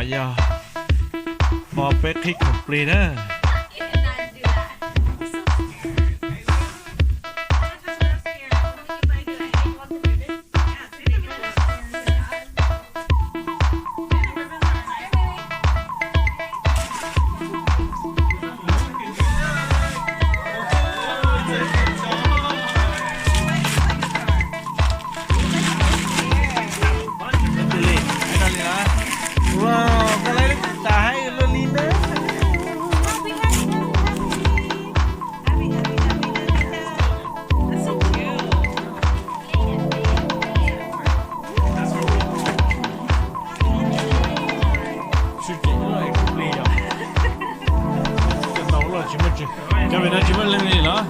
呀，毛被可以 complete 呢。Cho mình nói chỉ lên gì đó.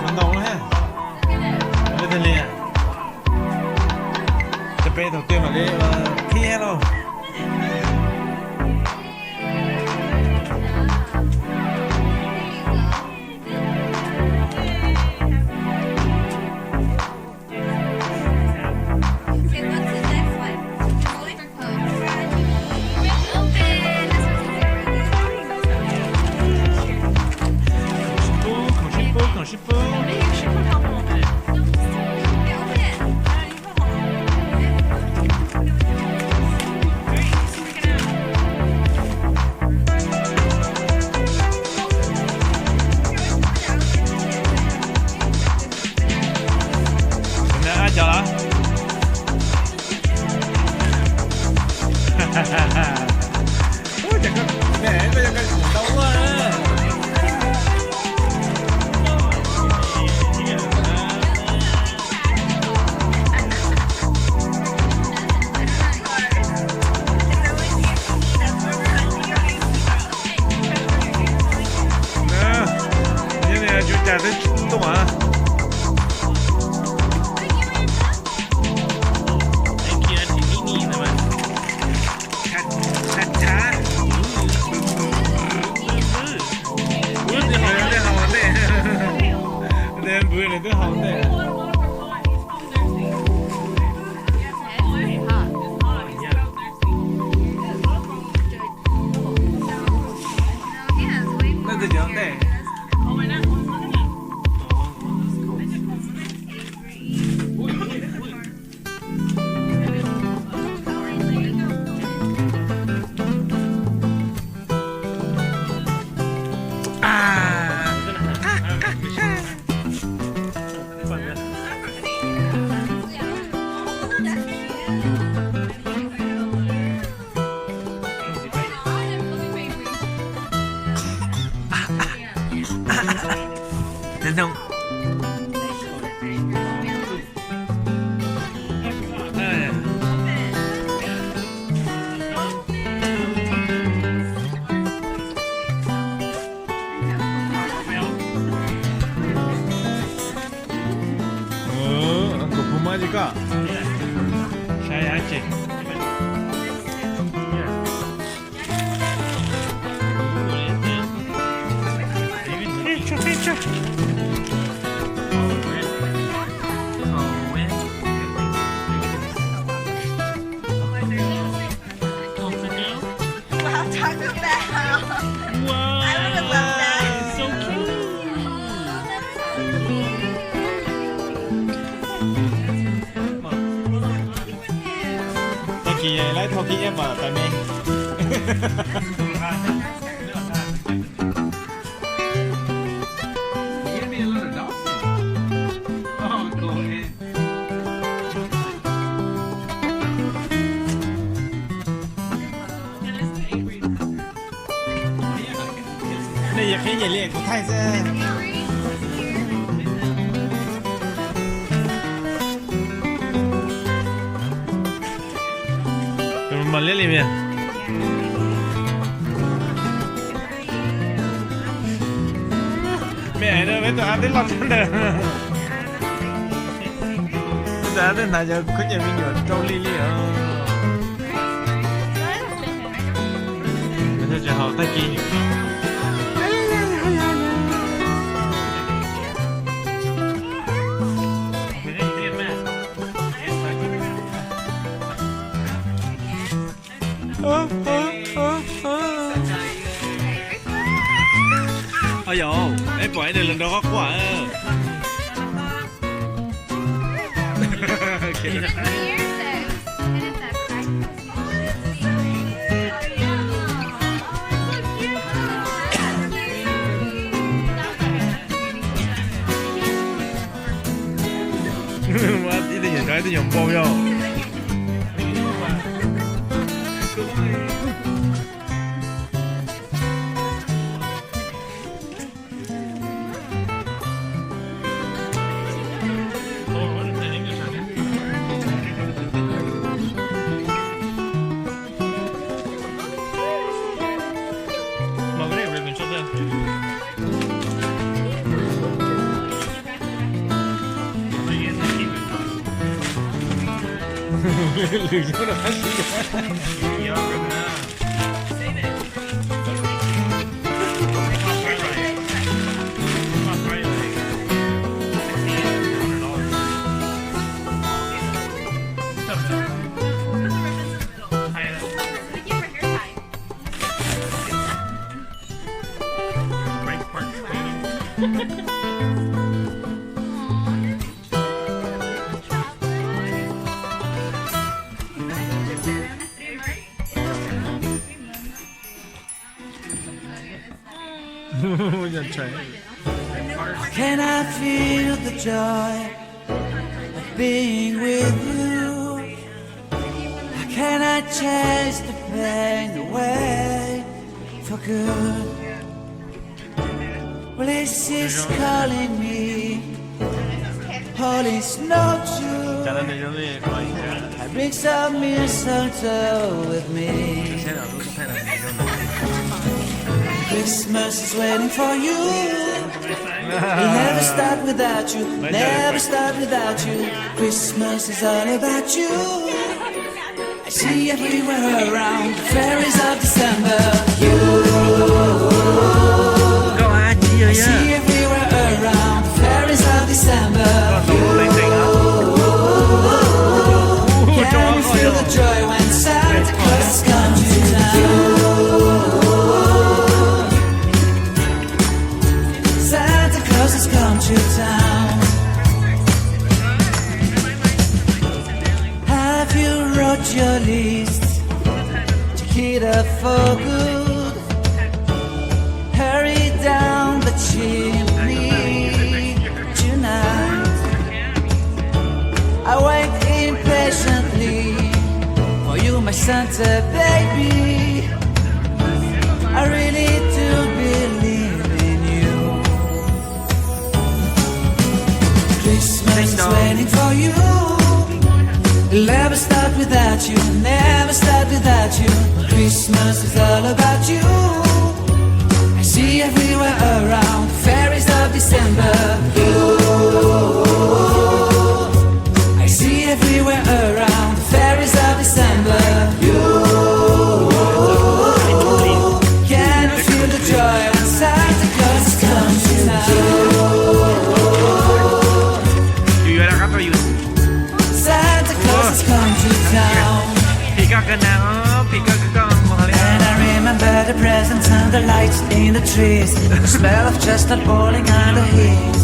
Xuống đầu ha. Lên thân liền.จะไปđầu tiên mà đi thi hello. Ôi chẳng có để tôi cho cái đâu quá. Nè, như này chú trả tới đúng hả? Bữa này tôi học đấy. Nó từ chỗ đấy. Đến không? Angkut rumah juga. Saya Aceh. Kỳ này lấy thao kỹ em vào tại mình. Đây là cái nhảy lệ của Thái sẽ. Mà lên liền nè. Mẹ ơi, bây giờ ăn đến lọt chân đời. Bây giờ ăn đến nào giờ có nhà mình nhiều trâu li li à. Bây giờ chỉ học tay kỳ. 哎呦，哎，不爱的人都好快啊。Even 3 years though. And it's that practice. 我一定要一定用包药。旅游的还是一样的。我想吹。Can I feel the joy of being with you? Can I chase the pain away for good? Bliss is calling me, all is not true. 讲的内容也可以。I bring some mistletoe with me. 现在都是太难内容了。Christmas is waiting for you. We'll never start without you. Never start without you. Christmas is all about you. I see everywhere around the fairies of December. You. I see everywhere around the fairies of December. Can you feel the joy when Santa Claus comes to town? Santa Claus has come to town. Have you wrote your list to get up for good? Hurry down the chimney tonight. I wait impatiently for you, my Santa baby. I really do believe in you. Christmas is waiting for you. We'll never start without you. Never start without you. Christmas is all about you. I see everywhere around fairies of December. I see everywhere around fairies of December. Can you feel the joy when Santa Claus comes to town? 预约了ครับเราอยู่ Santa Claus has come to town. 皮革跟那皮革跟我好 And I remember the presents and the lights in the trees, the smell of chestnut boiling on the heat.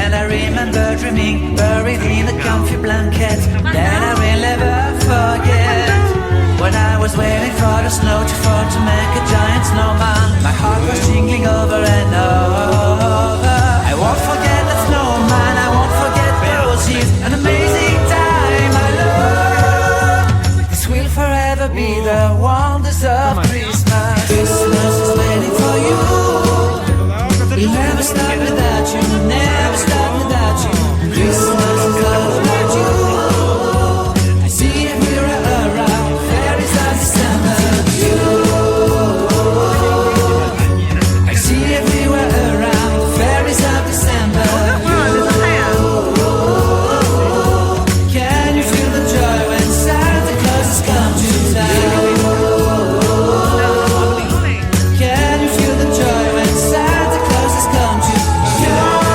And I remember dreaming, buried in a comfy blanket that I will never forget. When I was waiting for the snow to fall to make a giant snowman, my heart was jingling over and over. I won't forget that snowman, I won't forget those years, an amazing time I love. This will forever be the wonders of Christmas. Christmas is waiting for you. We'll never stop without you, never stop without you. Christmas is all about you. I see everywhere around fairies of December. You. I see everywhere around fairies of December. Can you feel the joy when Santa Claus has come to town? Can you feel the joy when Santa Claus has come to town?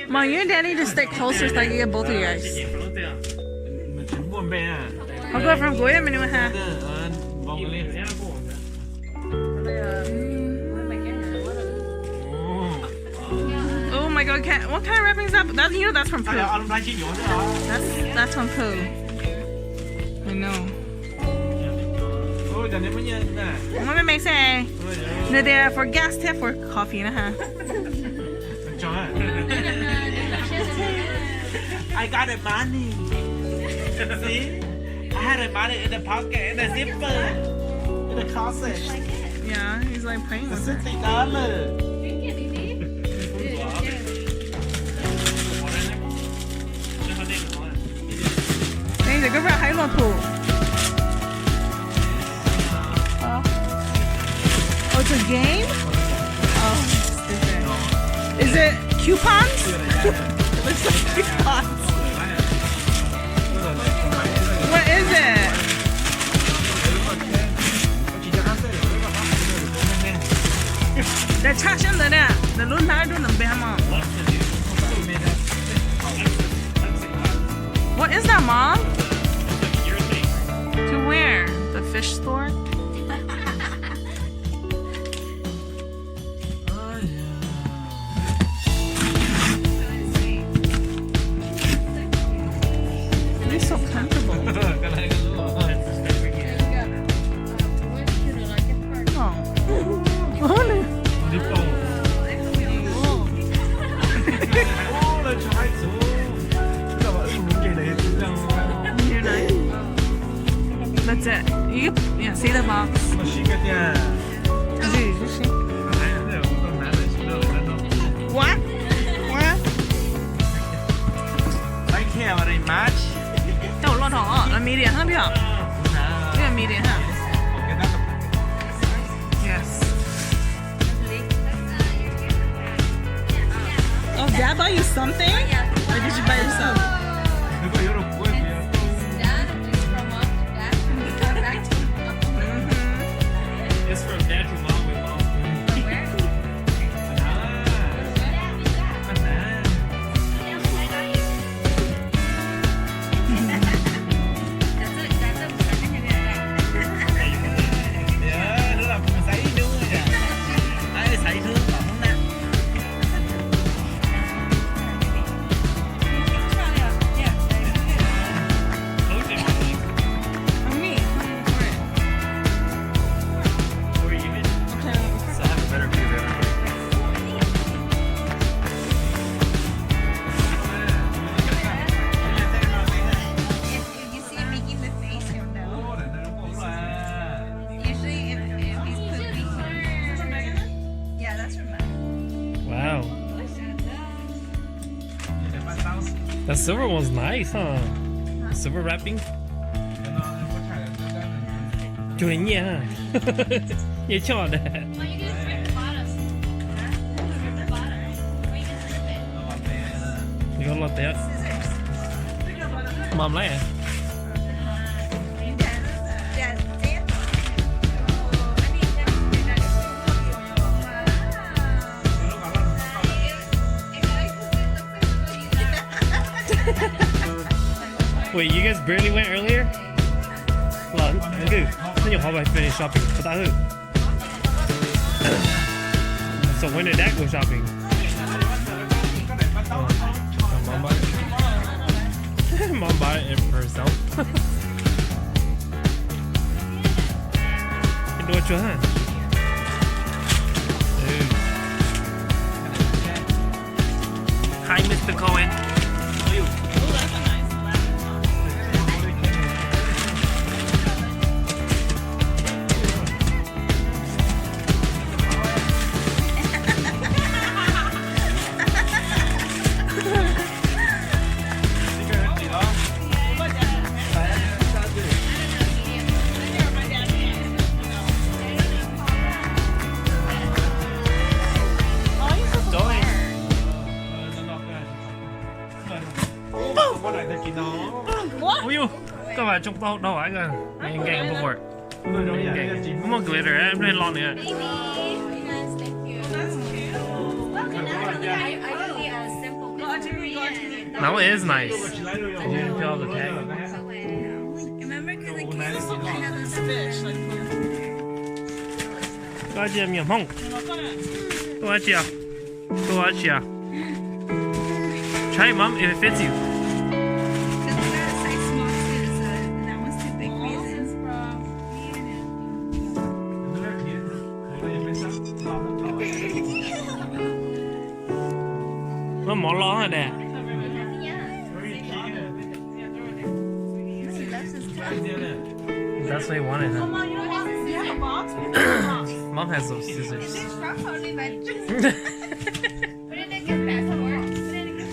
，Mom, you and Daddy just stick closer so I can get both of you guys. bè à. Họ gọi from Goya mình mà ha. Vòng lên. Oh my god, what kind of wrapping is that? That you know that's from Sao giờ Pooh. ông ra chỉ nhổ thế đó. That's from Pooh. I know. Ôi giờ này mới nhận nè. มันไม่ make sense. No, they're for gas tip for coffee นะฮะ Trời ơi. I got the money. See? I had the money in the pocket, in the zipper, in the closet. Yeah, he's like playing with it. $60. Hey, the girl high low pool. Oh, it's a game? Oh, stupid. Is it coupons? It looks like coupons. What is it? They're charging the net. The loan now doing the bama. What is that, Mom? To where? The fish store? You're so comfortable. Oh. Only. You're nice. That's it. You yeah, see the box. What? What? I care very much. เจ้ารถหรอแล้วมีเดียฮะพี่หรอพี่มีเดียฮะ Yes. Oh, Dad bought you something? Or did you buy yourself? Nếu có yếu được cuối thì it's from dad to mom with mom. Yeah, nó là sấy đúng rồi nhỉ. Ai sấy thương mà không nè. Me. So I have a better view of everybody. If you see him making the face, you'll know. Usually, if he's pooping, yeah, that's from mine. Wow. That silver one's nice, huh? Silver wrapping. 就很艳啊，也巧的。 Well, you can strip the bottom. Strip the bottom. Or you can strip it. 你给我老爹，妈妈来。 Wait, you guys barely went earlier? Well, good. Then you'll probably finish shopping. But that So when did that go shopping? Mom bought it. Mom bought it for herself. Do what you want. Hi, Mr. Cohen. Ôi dồi, các bạn chụp tao đâu ấy kìa. Anh ghen một hồi. Không có glitter, em lên lon nữa. Baby. Yes, thank you. That's cute. I do the simple Korean. Now it is nice. Did you feel the tag? fish. Like,多少钱面碰？多少钱？多少钱？Try it, Mom, if it fits you. Nó mỏ lo hả nè? That's what he wanted, huh? Mom, you have a box? We have a box. Mom has those scissors.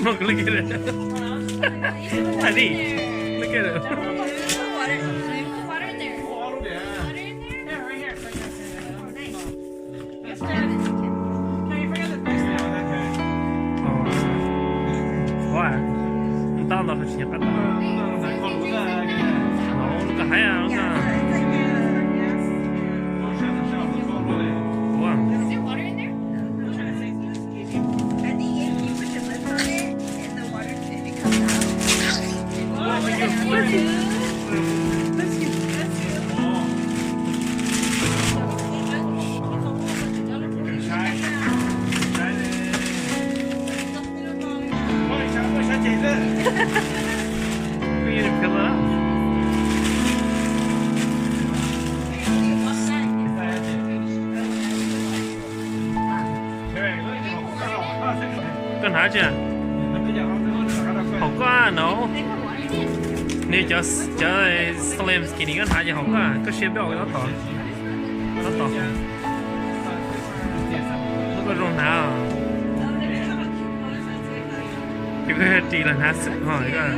Look, look at it. Honey, look at it. What? Ang tao na ko siya kata. No, look at haya, look at. Wow. We need to fill it up. Con hả chưa? Không có à, no. Nếu cho slim skinny con hả chứ không có à, có shape đâu nó to. Nó to. Nó có rung nào. Chứ có chỉ là hả sự hỏi cơ.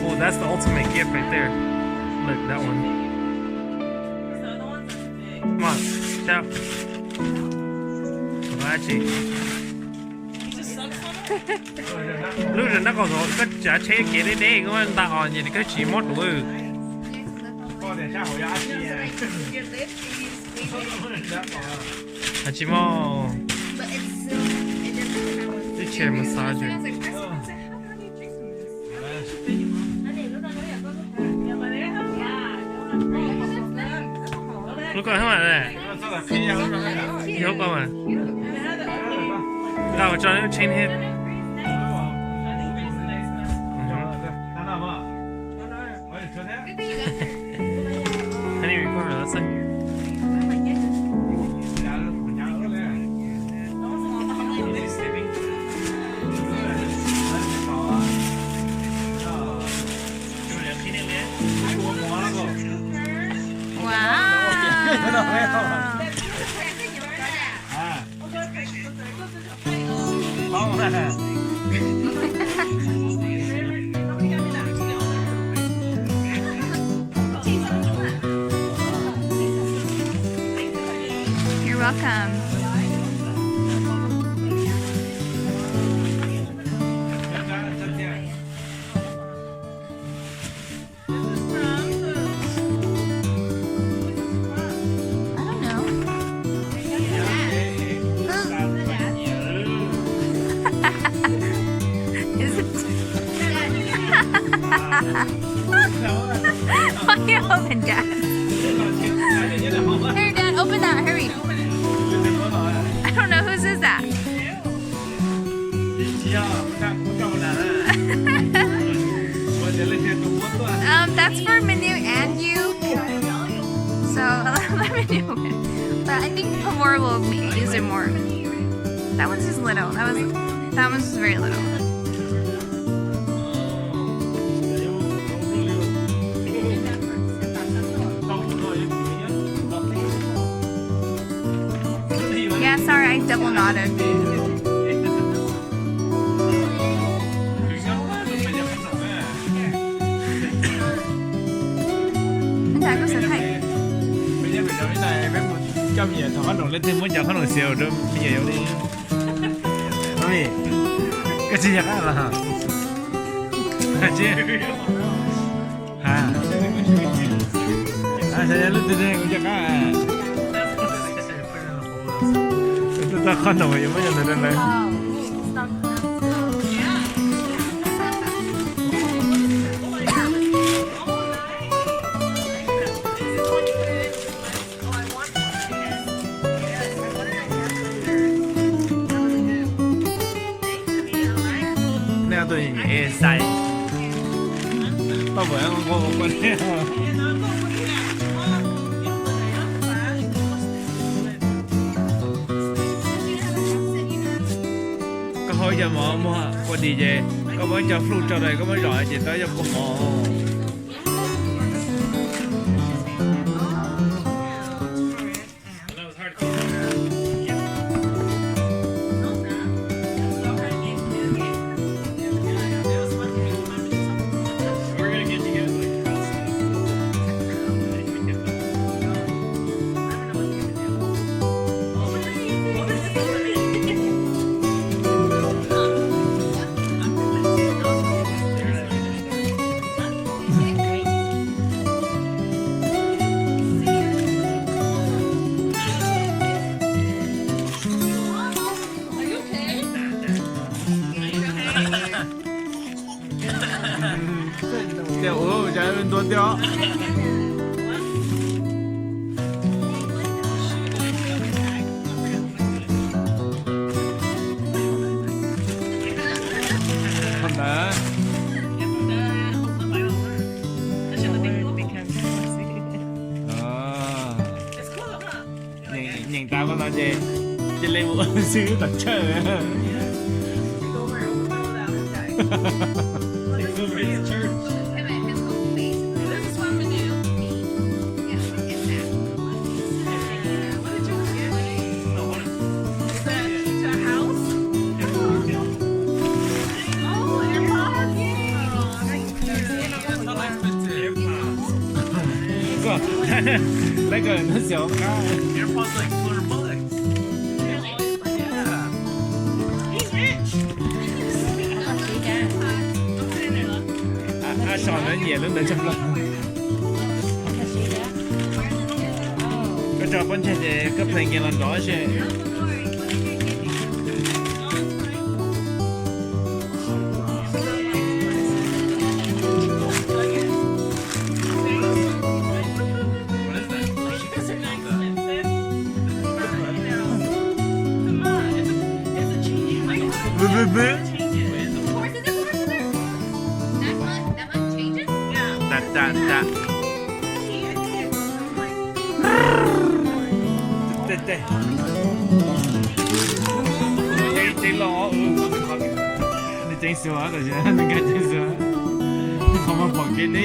Oh, that's the ultimate gift right there. Look, that one. Come on, shout. Gotcha. Lúc rồi nó còn có trả chế kia đấy đấy, có anh ta on gì thì có chỉ mót đủ. À chỉ mò. Cái chair massager. Lúc còn thế mà này. Hiểu không à? Nào cho nó chain hip. Can you record that thing? You're welcome. I don't know. Is it? Why you open, Dad? Here, Dad, open that. Hurry. I don't know whose is that. That's for Manu and you. So let Manu win. But I think Pavor will use it more. That one's just little. That one's just very little. Yeah, sorry, I double nodded. That goes in height. Cho bây giờ thằng khăn lên thêm muốn chào khăn siêu rồi bây giờ đi. Mami, cái gì vậy là hả? Hả chứ? Hả? À saya lu tu dia ngajak ah. Itu tak khăn rồi, macam mana dah? sai. Ba bữa con đi. Có hỏi cho mỏ mua có đi về, có mới cho flu cho đây có mới gọi chị tới cho cô mỏ.掉哦，家人多掉。好难。啊，nhìn tao có nói gì? Trên lên một xíu tập chơi. Lấy cái nó xấu cả. AirPods like $200. Sòn nó nhẹ lên để chụp lên. Cái trò con chơi thì cái phần kia làm rõ chứ. That. Chị lo你整笑話就先，你梗係整笑話，我冇放棄你。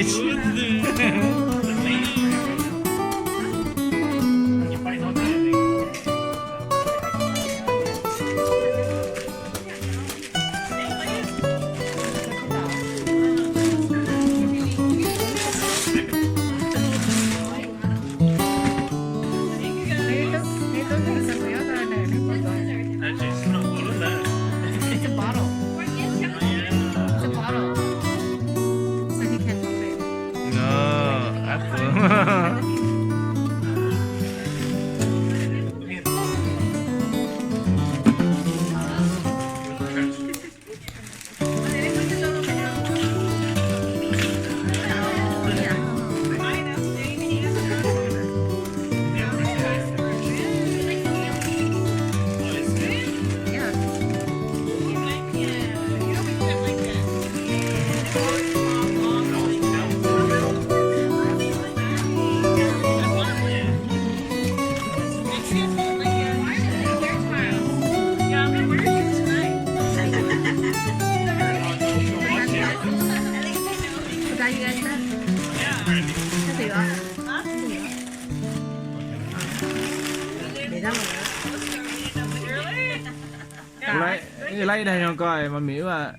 lấy đây không coi mà miễu à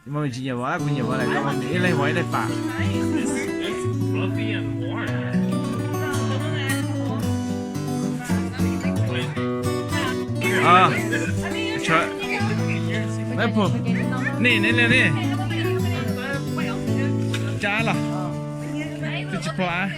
mà mình chỉ nhiều quá lại coi mà miễu lấy quấy đây phạt Fluffy and warm. trời Apple nè trái là cái chụp phá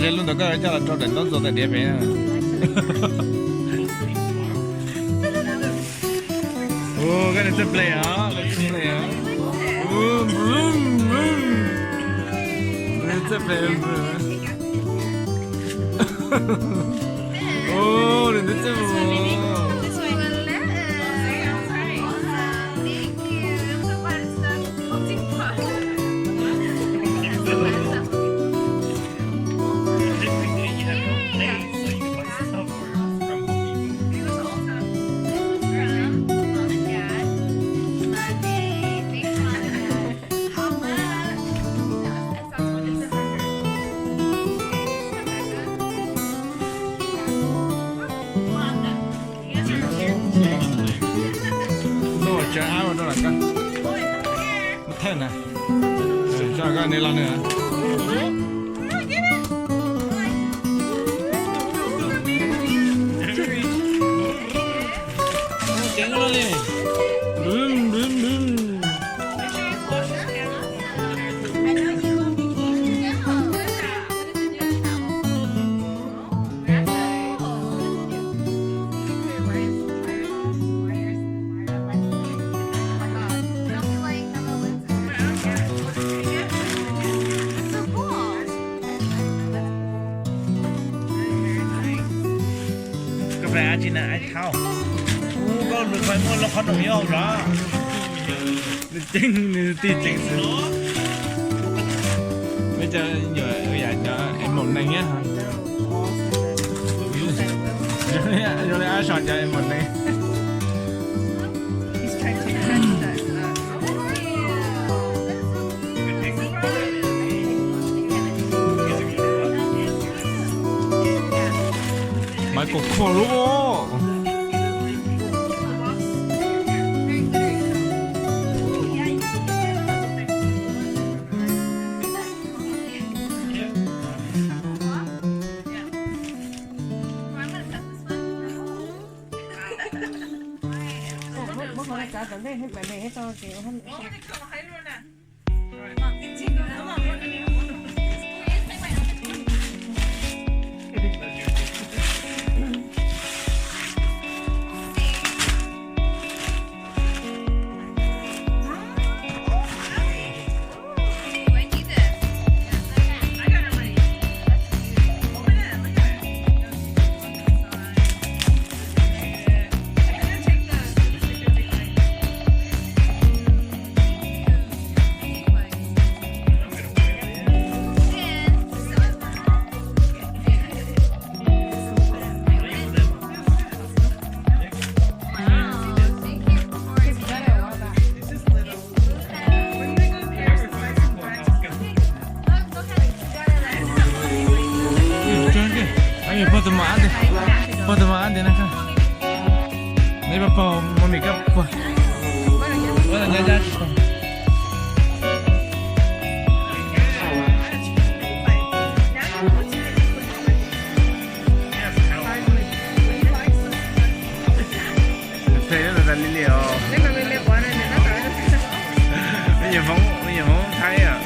giờ luôn đó cái cho là cho đến đó rồi tại địa bé oh cái này sẽ play hả play hả boom boom boom cái này sẽ play oh cái này sẽ chờ áo đó là cái một thân này cho cái này là nữa chén nó đi bum bum bum cái này anh chị này anh thao có được phải mua là khó nổi nhau đó chính tí chính sự bây giờ giờ ở nhà cho em một này nhé hả rồi ai chọn cho em một này He's trying to catch that. mà cục khổ luôn Cả tận đây hết bài này hết cho kiểu không. Foto más de acá. Nih papa mami apa? Bueno ya. Thế là lý liệu. Bây giờ không thấy à.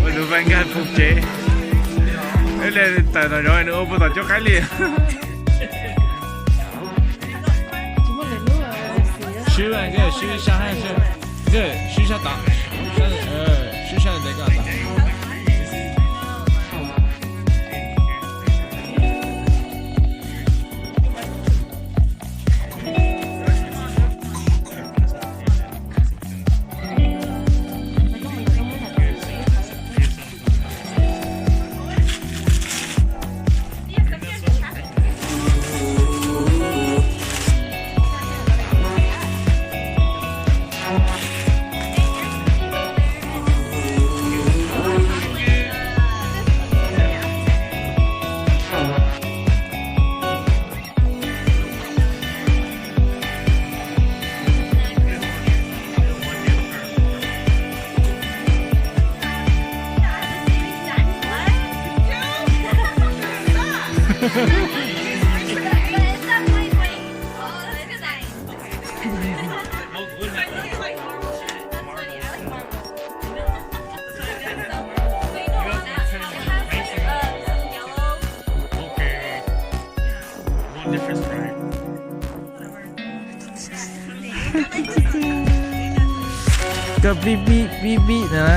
Bây giờ vẫn gan phục chế. Đây là tại nào rồi nữa bắt đầu cho cái liền. Xíu này cái xíu sang hai xíu, cái xíu sang đằng, xíu sang这个打。ก็ปี๊ปี๊ปี๊ปี๊นะ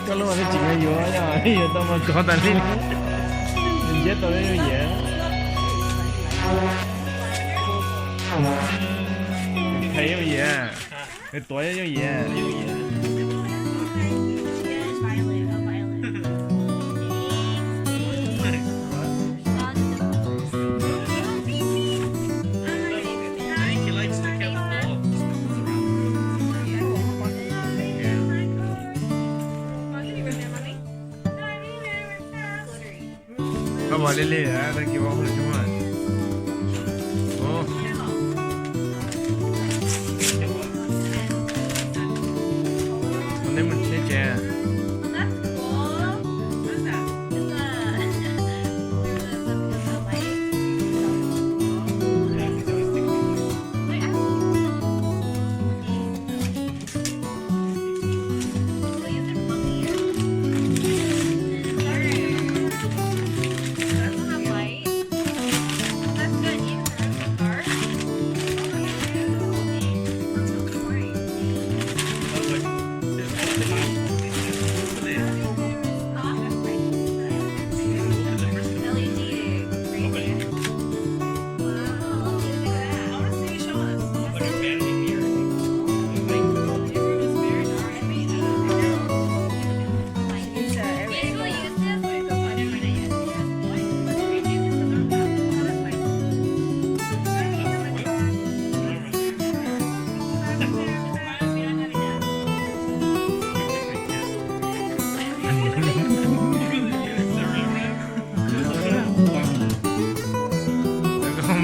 ก็รู้ว่าจริงๆเยอะ呀，也这么高，但是也都有盐，还有盐，多也有盐。他把这脸，他给我什么？哦。我那么贴钱。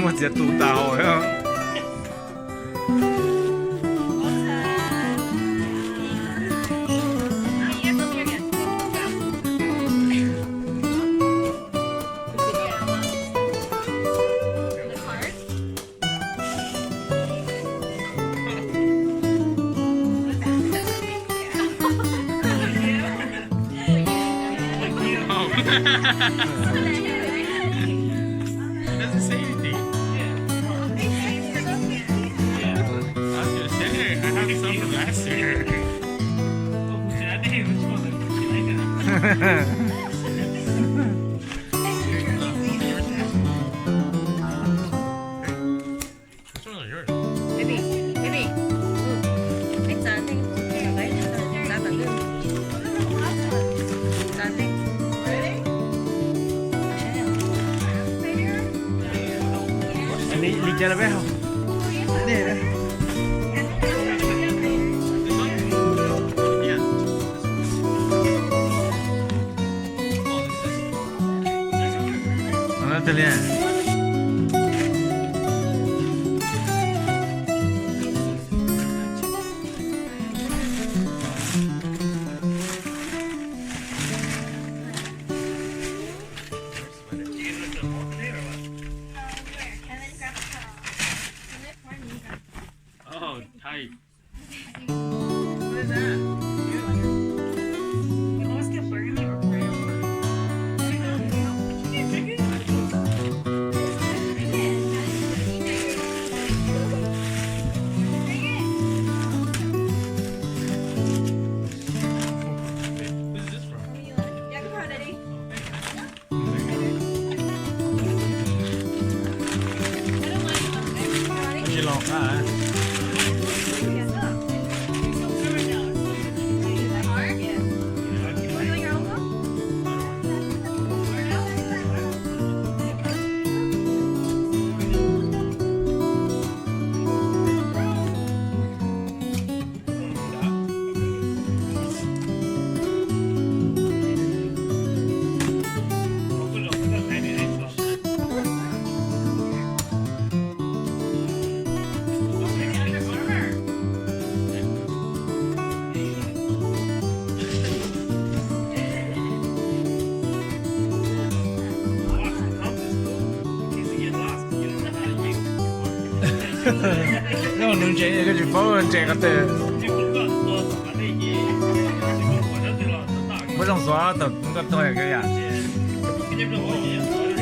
我直接堵到呀！Doesn't say anything. I was gonna say, I have some from last year. I think which one? Which one is yours? Baby. It's a thing. Lý cho nó biết không? Đây đây. Nó tên là Oh, tight. What is that? You always get burgundy or brown. 借一个就否认这个的，不用说都我都那个呀。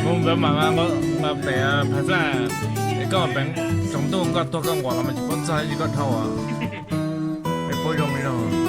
我不慢慢我被拍出来，个本中度我多跟我了嘛，就不在一个头啊，被不容易了。